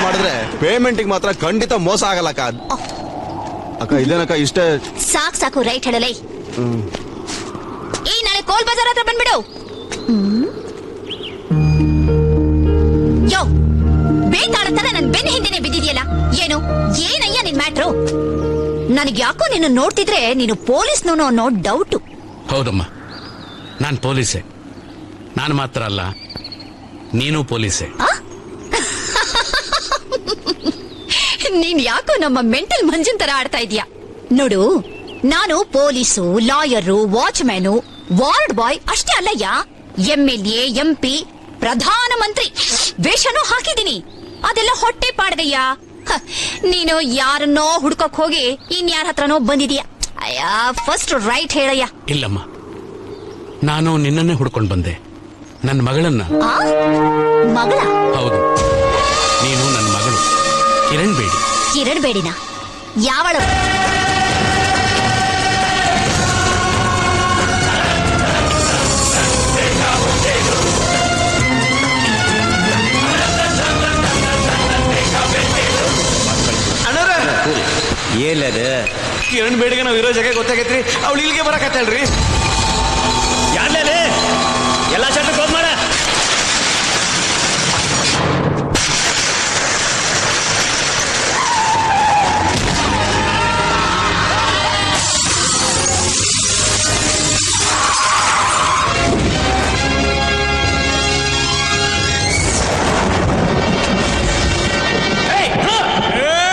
ಮಾಡಿದ್ರೆ ಪೇಮೆಂಟಿಗೆ ಮಾತ್ರ ಖಂಡಿತ ಮೋಸ ಆಗಲ್ಲ ಅಕ್ಕ. ಅಕ್ಕ ಇದೇನಕ್ಕ ಇಷ್ಟೇ ಸಾಕು ರೈಟ್ ಹೇಳಲೇ. ಈ ನಾಳೆ ಕೋಲ್ ಬಜಾರ್ ಹತ್ರ ಬಂದ್ಬಿಡು. ಯೋ ಬೇತಾಳಂತಾನೆ ನನ್ ಬೆನ್ನ ಹಿಂದೆನೆ ಬಿದ್ದಿದ್ಯಲ್ಲ, ಏನಯ್ಯ ನಿನ್ ಮ್ಯಾಟ್ರು? ನನಗ್ ಯಾಕೋ ನಿನ್ನ ನೋಡ್ತಿದ್ರೆ ನೀನು ಪೊಲೀಸ್ನವನು ಅನ್ನೋ ಡೌಟು. ಹೌದಮ್ಮ, ನಾನ್ ಪೊಲೀಸೆ. ನಾನು ಮಾತ್ರ ಅಲ್ಲ, ನೀನು ಪೊಲೀಸೆ. ನೀನ್ ಯಾಕೋ ನಮ್ಮ ಮೆಂಟಲ್ ಮಂಜನ್ ತರ ಆಡ್ತಾ ಇದೀಯ ನೋಡು. ನಾನು police, lawyer, watchman, ward boy ಅಷ್ಟೇ ಅಲ್ಲಯ್ಯ, MLA, MP, ಪ್ರಧಾನಮಂತ್ರಿ ವೇಷನೂ ಹಾಕಿದೀನಿ. ಅದೆಲ್ಲ ಹೊಟ್ಟೆ ಪಾಡ್ದಯ್ಯ. ನೀನು ಯಾರನ್ನೋ ಹುಡ್ಕೋಕ್ ಹೋಗಿ ಇನ್ಯಾರ ಹತ್ರನೋ ಬಂದಿದೀಯ. ಅಯ್ಯ ಫಸ್ಟ್ ರೈಟ್ ಹೇಳಯ್ಯ. ಇಲ್ಲಮ್ಮ, ನಾನು ನಿನ್ನನ್ನೇ ಹುಡ್ಕೊಂಡ್ ಬಂದೆ, ನನ್ನ ಮಗಳನ್ನ. ಮಗಳ? ಹೌದು, ನೀನು ನನ್ನ ಮಗಳು ಕಿರಣ್ ಬೇಡಿ. ಕಿರಣ್ ಬೇಡಿನ? ಯಾವಳ? ಏಲದ ಕಿರಣ್ ಬೇಡಿಗೆ ನಾವ್ ಇರೋ ಜಾಗ ಗೊತ್ತಾಗೈತ್ರಿ. ಅವಳು ಇಲ್ಲಿಗೆ ಬರಕತ್ತಳ್ರಿ. ಯಾರ್ಲೇ ಎಲ್ಲ ಶಟ್ರ್ ಕ್ಲೋಸ್ ಮಾಡ. Hey!